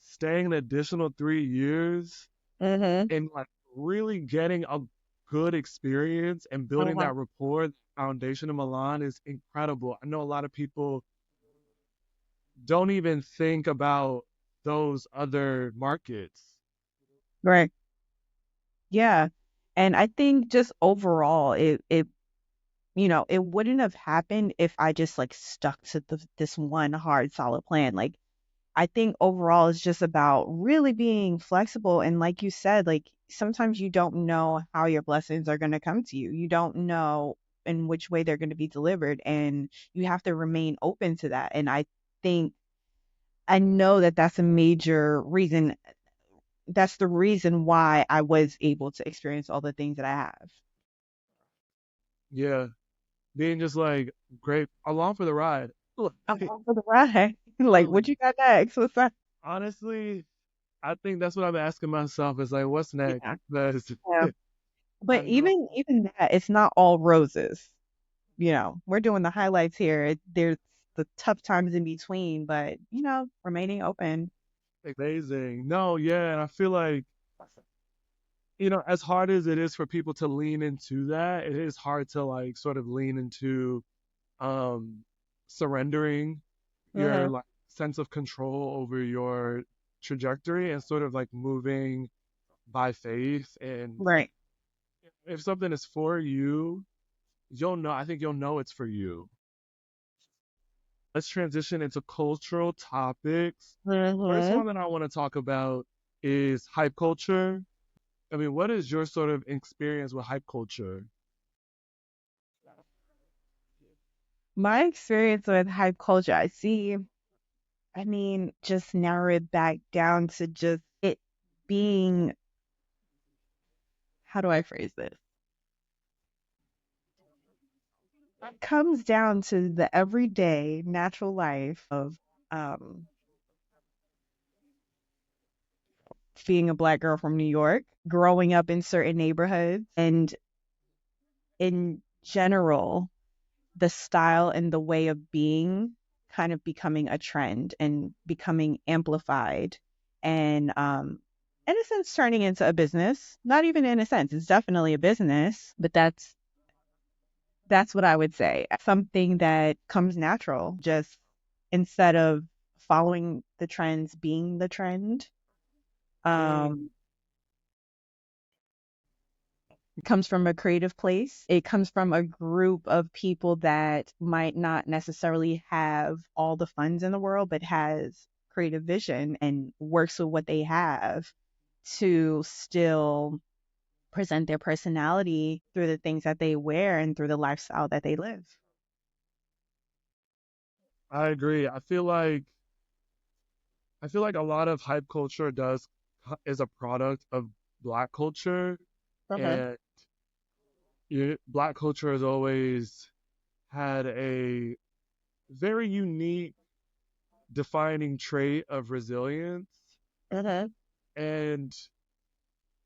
staying an additional 3 years Mm-hmm. and like really getting a good experience and building that rapport foundation in Milan is incredible. I know a lot of people don't even think about those other markets. Right. Yeah. And I think just overall, it wouldn't have happened if I just like stuck to this one hard, solid plan. Like I think overall it's just about really being flexible. And like you said, like sometimes you don't know how your blessings are going to come to you. You don't know in which way they're going to be delivered. And you have to remain open to that. And I think, I know that that's a major reason. That's the reason why I was able to experience all the things that I have. Yeah, being just like great along for the ride. Look, I'm on for the ride. Like, what really, you got next? What's that? honestly, I think that's what I'm asking myself is like, what's next? Yeah. Because Yeah. I But know, even that, it's not all roses. We're doing the highlights here. There's the tough times in between, but remaining open. amazing. No, yeah, and I feel like, you know, as hard as it is for people to lean into that, it is hard to like sort of lean into um surrendering your Hmm. like sense of control over your trajectory and sort of like moving by faith. And Right. if something is for you, you'll know, I think you'll know it's for you. Let's transition into cultural topics. First Hmm. one that I want to talk about is hype culture. I mean, what is your sort of experience with hype culture? My experience with hype culture, I mean, just narrow it back down to just it being, how do I phrase this? Comes down to the everyday natural life of um, being a Black girl from New York, growing up in certain neighborhoods, and in general, the style and the way of being kind of becoming a trend and becoming amplified and in a sense turning into a business. Not even in a sense, it's definitely a business, but that's what I would say. Something that comes natural, just instead of following the trends, being the trend. Mm, Um, it comes from a creative place. It comes from a group of people that might not necessarily have all the funds in the world, but has creative vision and works with what they have to still present their personality through the things that they wear and through the lifestyle that they live. I agree. I feel like a lot of hype culture is a product of Black culture, Uh-huh. and Black culture has always had a very unique defining trait of resilience. Uh-huh. And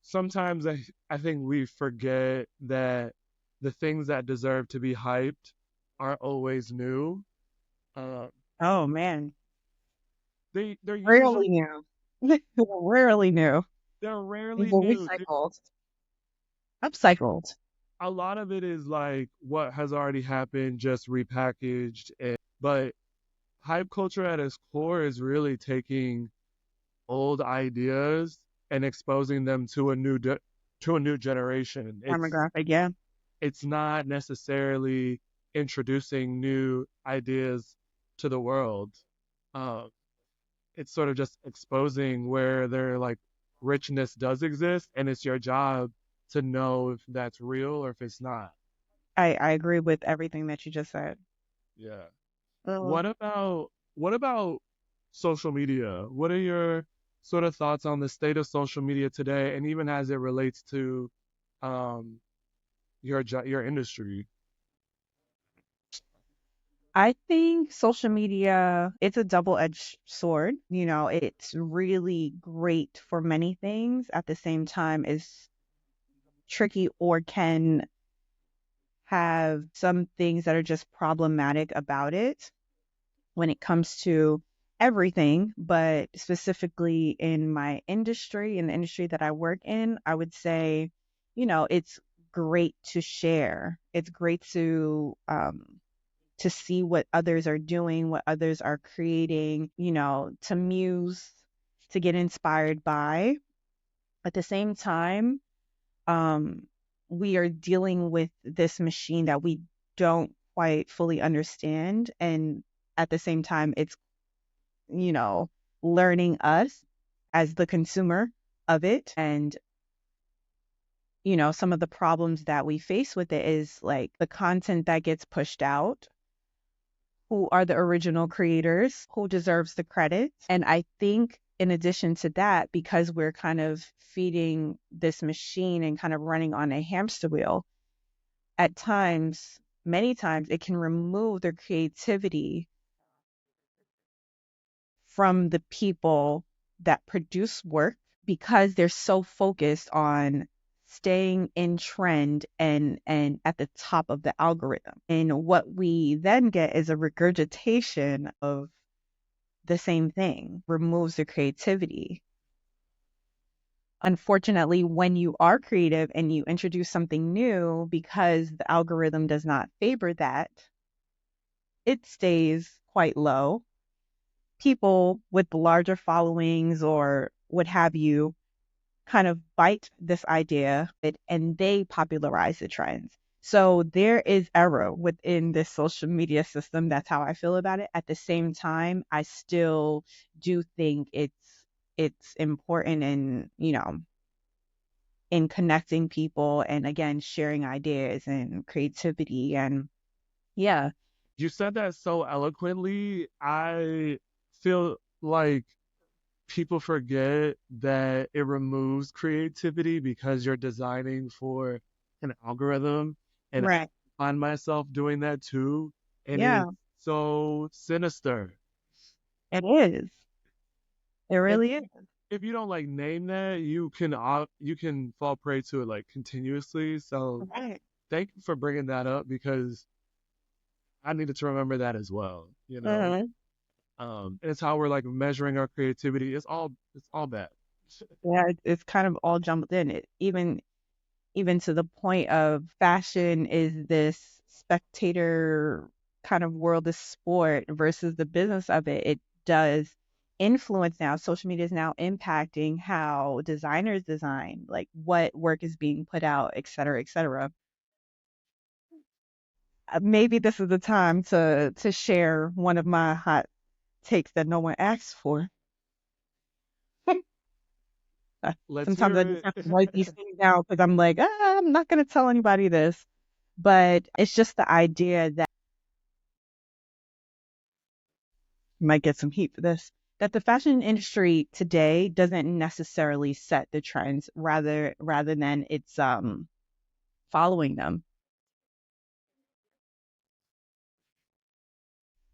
sometimes I think we forget that the things that deserve to be hyped aren't always new. Uh, Oh man, they're usually rarely new. Rarely new. they're rarely Even new. recycled. Upcycled. A lot of it is like what has already happened, just repackaged. But hype culture at its core is really taking old ideas and exposing them to a new generation. Demographic, yeah. It's not necessarily introducing new ideas to the world. Uh, it's sort of just exposing where their like richness does exist, and it's your job to know if that's real or if it's not. I agree with everything that you just said. Yeah. Oh. What about social media? What are your sort of thoughts on the state of social media today, and even as it relates to um, your industry? I think social media, it's a double-edged sword. It's really great for many things. At the same time, is tricky or can have some things that are just problematic about it when it comes to everything, but specifically in my industry, in the industry that I work in, I would say, it's great to share. It's great to see what others are doing, what others are creating, to muse, to get inspired by. At the same time, um, we are dealing with this machine that we don't quite fully understand. And at the same time, it's, you know, learning us as the consumer of it. And, some of the problems that we face with it is like the content that gets pushed out. Who are the original creators? Who deserves the credit? And I think in addition to that, because we're kind of feeding this machine and kind of running on a hamster wheel, at times, many times, it can remove their creativity from the people that produce work because they're so focused on staying in trend and at the top of the algorithm. And what we then get is a regurgitation of the same thing, removes the creativity. Unfortunately, when you are creative and you introduce something new because the algorithm does not favor that, it stays quite low. People with larger followings or what have you kind of bite this idea and they popularize the trends. So there is error within this social media system. That's how I feel about it. At the same time, I still do think it's important and, in connecting people and again sharing ideas and creativity and yeah. You said that so eloquently. I feel like people forget that it removes creativity because you're designing for an algorithm. And I Right. find myself doing that too. And Yeah, it's so sinister. it is. It And really is. if you don't like name that, you can fall prey to it like continuously. So Right. thank you for bringing that up because I needed to remember that as well. Mhm. And it's how we're like measuring our creativity. It's all bad. Yeah, it's kind of all jumbled in. It even to the point of fashion is this spectator kind of world of sport versus the business of it. It does influence now. Social media is now impacting how designers design, like what work is being put out, et cetera, et cetera. Maybe this is the time to share one of my hot takes that no one asked for. Let's Sometimes I hear just it. have to write these things down because I'm like, I'm not going to tell anybody this. But it's just the idea that you might get some heat for this, that the fashion industry today doesn't necessarily set the trends, rather than it's following them.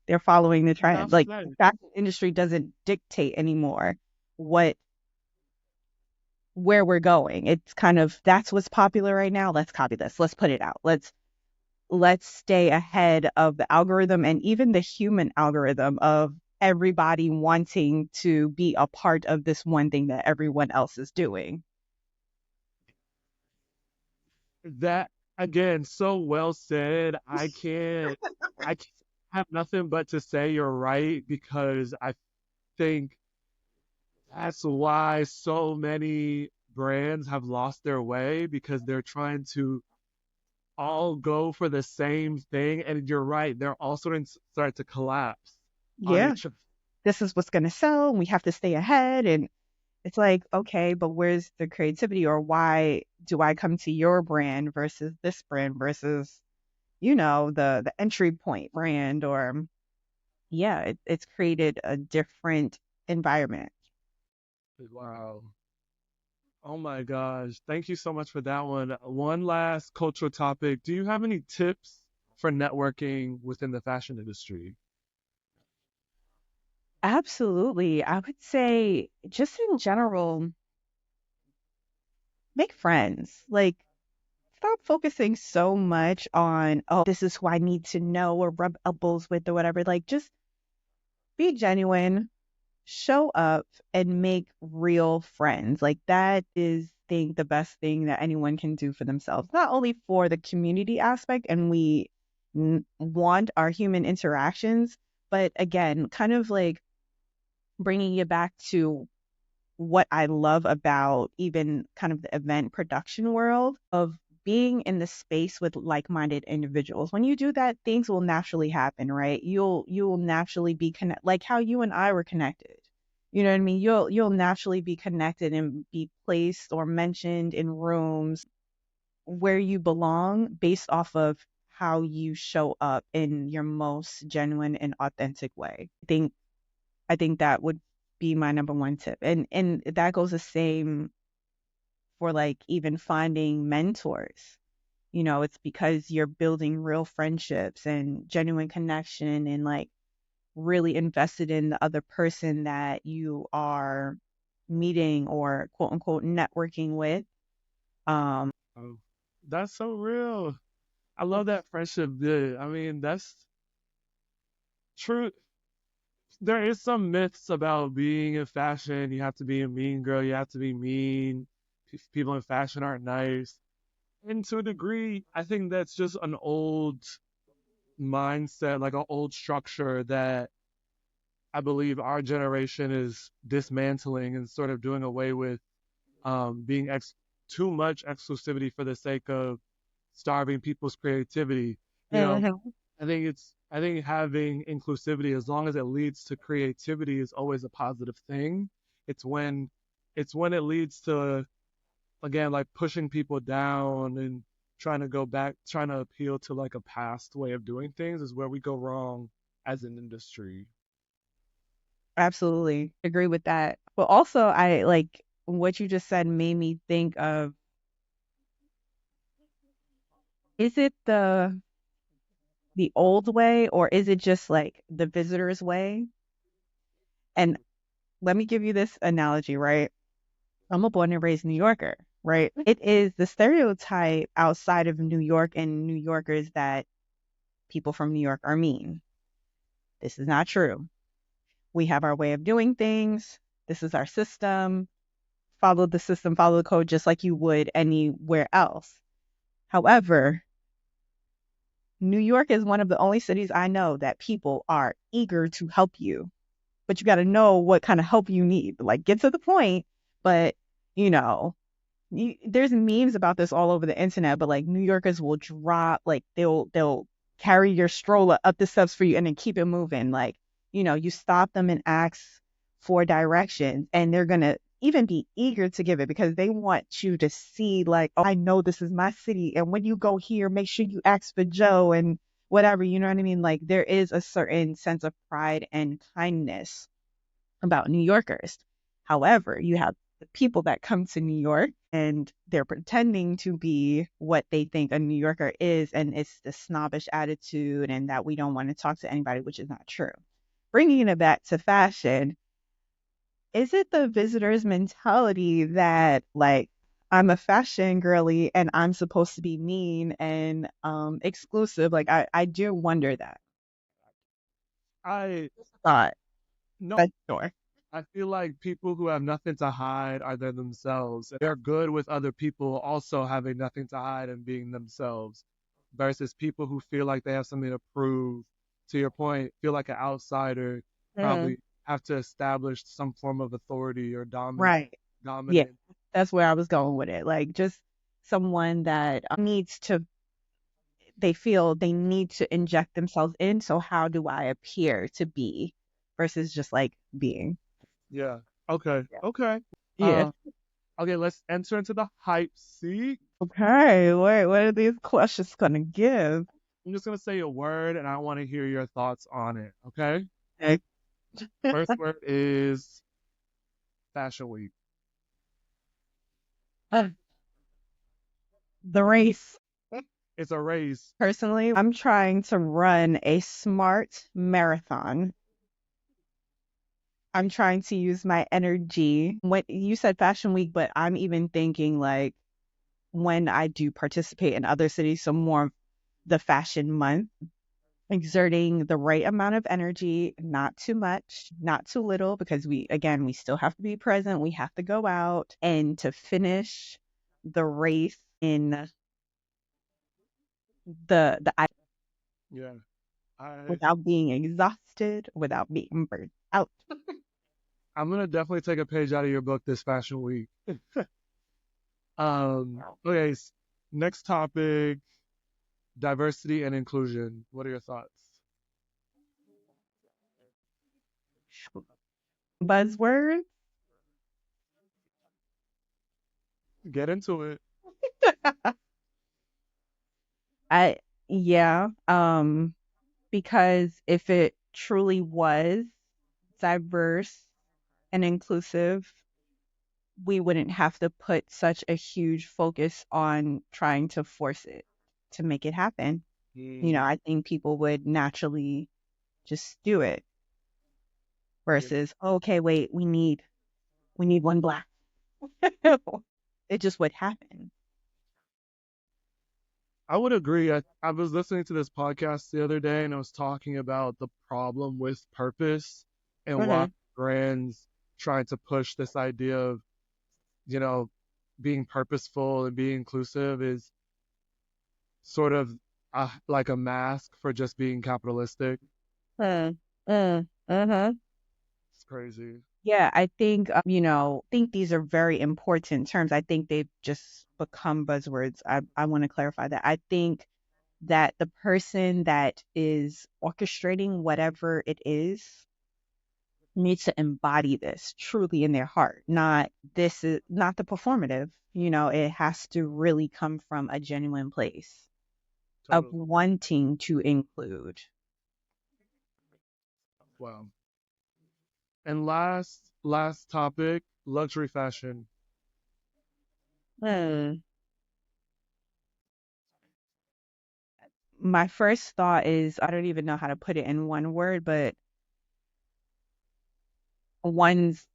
They're following the trend. Enough Like the said. fashion industry doesn't dictate anymore what where we're going. It's kind of that's what's popular right now. Let's copy this. Let's put it out. Let's stay ahead of the algorithm and even the human algorithm of everybody wanting to be a part of this one thing that everyone else is doing. That again, so well said. I can't have nothing but to say you're right because I think that's why so many brands have lost their way because they're trying to all go for the same thing. And you're right, they're all start to collapse on Yeah, each other. this is what's going to sell. We have to stay ahead. And it's like, okay, but where's the creativity, or why do I come to your brand versus this brand versus, the entry point brand? Or yeah, it's created a different environment. Wow. Oh my gosh. Thank you so much for that one. One last cultural topic. Do you have any tips for networking within the fashion industry? Absolutely. I would say just in general, make friends. Like, stop focusing so much on, oh, this is who I need to know or rub elbows with or whatever. Like, just be genuine, show up, and make real friends. Like, that is, I think, the best thing that anyone can do for themselves, not only for the community aspect, and we want our human interactions, but again, kind of like bringing you back to what I love about even kind of the event production world of being in the space with like-minded individuals. When you do that, things will naturally happen, right? You'll naturally be connect like how you and I were connected. You know what I mean? You'll naturally be connected and be placed or mentioned in rooms where you belong based off of how you show up in your most genuine and authentic way. I think that would be my number one tip. And that goes the same for like even finding mentors. It's because you're building real friendships and genuine connection and like really invested in the other person that you are meeting or quote unquote networking with. Oh, that's so real. I love that friendship bit. I mean, that's true. There is some myths about being in fashion. You have to be a mean girl. You have to be mean. People in fashion aren't nice. And to a degree, I think that's just an old mindset, like an old structure that I believe our generation is dismantling and sort of doing away with being too much exclusivity for the sake of starving people's creativity. You know, Mhm. I think having inclusivity, as long as it leads to creativity, is always a positive thing. It's when it leads to, again, like pushing people down and trying to go back, trying to appeal to like a past way of doing things is where we go wrong as an industry. Absolutely agree with that. But also, I like what you just said made me think of, is it the old way, or is it just like the visitor's way? And let me give you this analogy, right? I'm a born and raised New Yorker, right? It is the stereotype outside of New York and New Yorkers that people from New York are mean. This is not true. We have our way of doing things. This is our system. Follow the system, follow the code just like you would anywhere else. However, New York is one of the only cities I know that people are eager to help you. but you got to know what kind of help you need. Like, get to the point, but you know, there's memes about this all over the internet, but like New Yorkers will drop, like they'll carry your stroller up the steps for you and then keep it moving. Like, you stop them and ask for directions, and they're gonna even be eager to give it because they want you to see, like, oh, I know this is my city, and when you go here, make sure you ask for Joe and whatever. You know what I mean? Like, there is a certain sense of pride and kindness about New Yorkers. However, you have the people that come to New York and they're pretending to be what they think a New Yorker is, and it's the snobbish attitude and that we don't want to talk to anybody, which is not true. Bringing it back to fashion, is it the visitor's mentality that, like, I'm a fashion girly and I'm supposed to be mean and exclusive? Like, I do wonder that. I Thought, no, but sure. I feel like people who have nothing to hide are they themselves. They're good with other people also having nothing to hide and being themselves, versus people who feel like they have something to prove. To your point, feel like an outsider, Mm, probably have to establish some form of authority or right. Yeah, dominant. that's where I was going with it. Like, just someone that they feel they need to inject themselves in. So how do I appear to be versus just like being? Yeah. Okay. Yeah. Okay. Yeah. Okay, let's enter into the hype seat. Okay. Wait, what are these questions gonna give? I'm just gonna say a word and I want to hear your thoughts on it. Okay. Okay. First word is Fashion Week. The race. It's a race. Personally, I'm trying to run a smart marathon. I'm trying to use my energy. When you said Fashion Week, but I'm even thinking like when I do participate in other cities, so more of the fashion month, exerting the right amount of energy, not too much, not too little, because again, we still have to be present. We have to go out and to finish the race in the Yeah. I without being exhausted, without being burnt out. I'm gonna definitely take a page out of your book this Fashion Week. Okay, next topic, diversity and inclusion. What are your thoughts? Buzzword. Get into it. I Yeah, because if it truly was diverse and inclusive, we wouldn't have to put such a huge focus on trying to force it to make it happen. Mm, I think people would naturally just do it yeah. versus, okay, wait, we need one black. It just would happen. I would agree. I was listening to this podcast the other day and I was talking about the problem with purpose and why Hmm. brands trying to push this idea of, you know, being purposeful and being inclusive is sort of like a mask for just being capitalistic. Mm, mm-hmm. It's crazy. Yeah, I think, think these are very important terms. I think they've just become buzzwords. I want to clarify that. I think that the person that is orchestrating whatever it is needs to embody this truly in their heart. Not this is not the performative. It has to really come from a genuine place of Totally. wanting to include. Wow. And last topic, luxury fashion. Hmm. My first thought is I don't even know how to put it in one word, but one's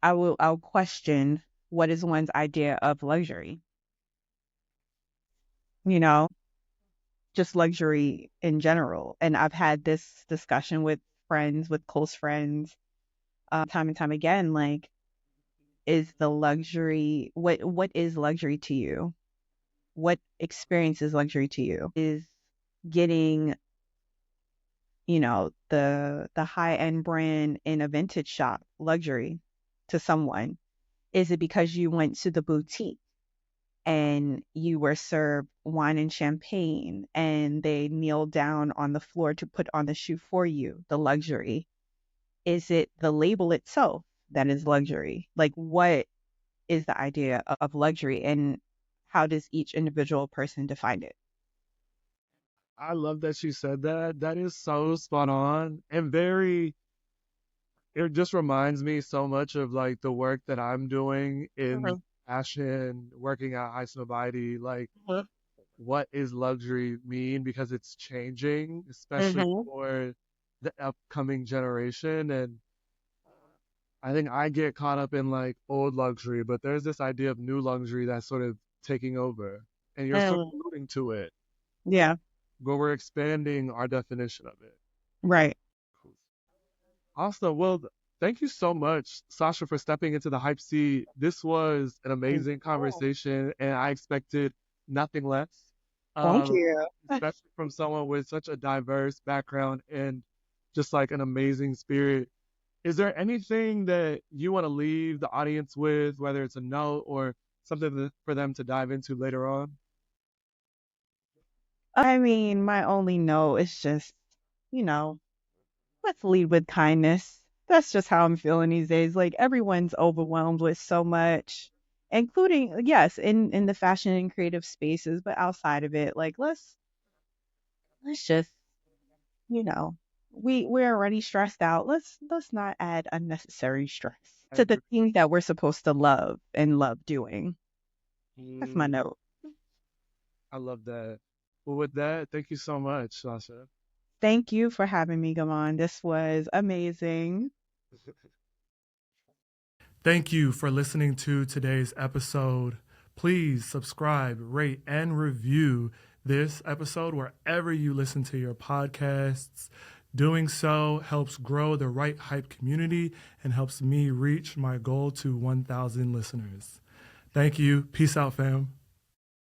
I'll question what is one's idea of luxury, you know, just luxury in general. And I've had this discussion with friends, with close friends, time and time again, like, is the luxury what is luxury to you? What experience is luxury to you? Is getting the high end brand in a vintage shop, luxury to someone? Is it because you went to the boutique and you were served wine and champagne and they kneeled down on the floor to put on the shoe for you, the luxury? Is it the label itself that is luxury? Like, what is the idea of luxury, and how does each individual person define it? I love that you said that. That is so spot on and very, it just reminds me so much of like the work that I'm doing in Mhm, fashion, working at High Snobiety. Like, mhm, what is luxury mean? Because it's changing, especially mhm. for the upcoming generation. And I think I get caught up in like old luxury, but there's this idea of new luxury that's sort of taking over. And you're sort of Mm, alluding to it, yeah, but we're expanding our definition of it. right. Cool. Awesome. Well, thank you so much, Sasha, for stepping into the hype seat. This was an Mm. amazing conversation, and I expected nothing less, Thank um, you. especially from someone with such a diverse background and just like an amazing spirit. Is there anything that you want to leave the audience with, whether it's a note or something for them to dive into later on? I mean, my only no is just, you know, let's lead with kindness. That's just how I'm feeling these days. Like everyone's overwhelmed with so much, including, yes, in the fashion and creative spaces, but outside of it, like let's just, you know, we're already stressed out. Let's not add unnecessary stress I to the agree. things that we're supposed to love and love doing. That's my Mm, note. I love that. Well, with that, thank you so much, Sasha. Thank you for having me, Gavan. This was amazing. Thank you for listening to today's episode. Please subscribe, rate, and review this episode wherever you listen to your podcasts. Doing so helps grow the Right Hype community and helps me reach my goal to 1,000 listeners. Thank you. Peace out, fam.